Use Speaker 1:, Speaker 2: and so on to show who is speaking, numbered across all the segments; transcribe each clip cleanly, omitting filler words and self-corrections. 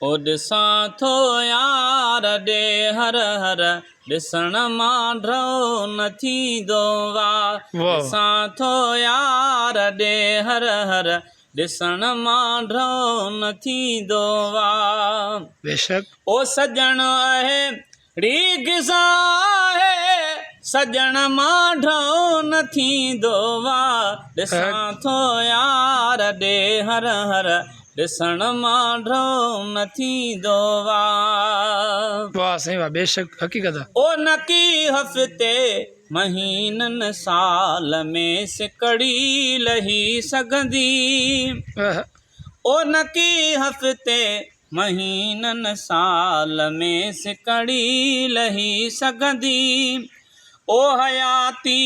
Speaker 1: ओ ॾिसां थो यार ॾे हर हर ॾिसण मां ड्रो न थींदो वाह ॾिसां थो यार ॾे हर हर ॾिसण मां ड्रो न थींदो वाह
Speaker 2: बेशक
Speaker 1: ओ सजण आहे रीग सां आहे सजण मां ड्रो न थींदो वाह ॾिसां थो यार ॾे हर हर ॾिसण मां ड्रो न थींदो वाह
Speaker 2: वाह साईं वाह बेशक हक़ीक़त आहे
Speaker 1: ओ नकी हफ़्ते महीननि साल में सिकड़ी लही सघंदी ओ नकी हफ़्ते महीननि साल में सिकड़ी लही सघंदी ओ हयाती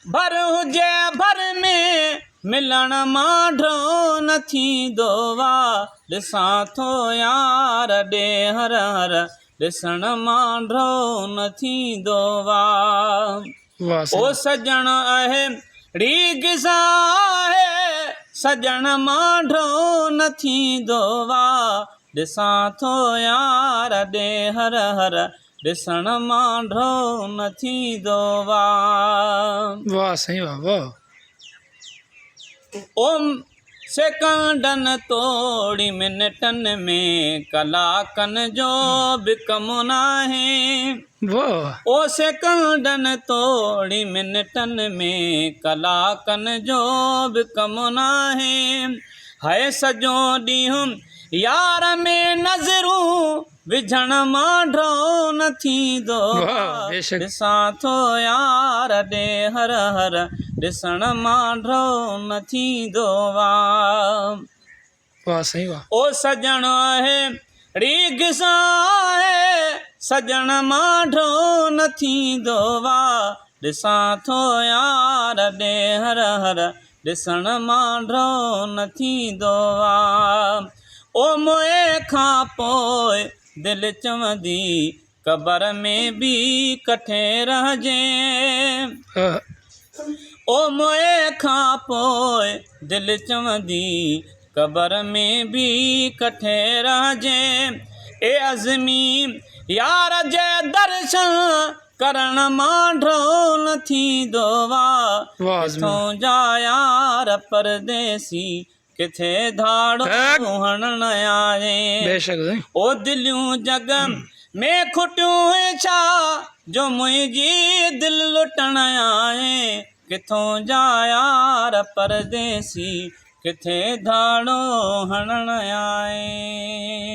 Speaker 1: भर हुजे भर में मिलण मां ड्रो न थींदो वाह ॾिसां थो यार ॾे हर हर ॾिसण मां ड्रो न थींदो वाह ओ सजण आहे रीग सां आहे सजण मां ड्रो न थींदो वाह ॾिसां थो यार ॾे हर हर ॾिसण मां ड्रो न थींदो वाह
Speaker 2: वाह साईं वाह वाह
Speaker 1: ओम सेकंडनि तोड़ी मिनटनि में कलाकनि जो बि कमु नाहे
Speaker 2: वाह
Speaker 1: ओ सेकंडनि तोड़ी मिनटनि में कलाकनि जो बि कमु नाहे हाय सॼो ॾींहुं यार में नज़रूं विझण मां ड्रो न थींदो ॾिसां थो यार ॾे हर हर ॾिसण मां ड्रो न थींदो वाह
Speaker 2: वाह साईं वाह
Speaker 1: ओ सजण आहे रीग सां आहे सजण मां ड्रो न थींदो वाह ॾिसां थो यार ॾे हर हर ॾिसण मां ड्रो न थींदो वाह ओ मोए खां पोइ दिलि चवंदी क़बर में बि कठे रहिजे ओ मोए खां पोइ दिलि चवंदी क़बर में बि कठे रहिजे ए अज़मी यार जे दर्शन करण मां ड्रो न थींदो वाह किथों जा यार परदेसी किथे धाड़ो हणण आए ओ दिलियूं जग में खुटियूं छा जो मुंहिंजी दिलि लुटण आए किथों जा यार परदेसी किथे धाड़ो हणण आए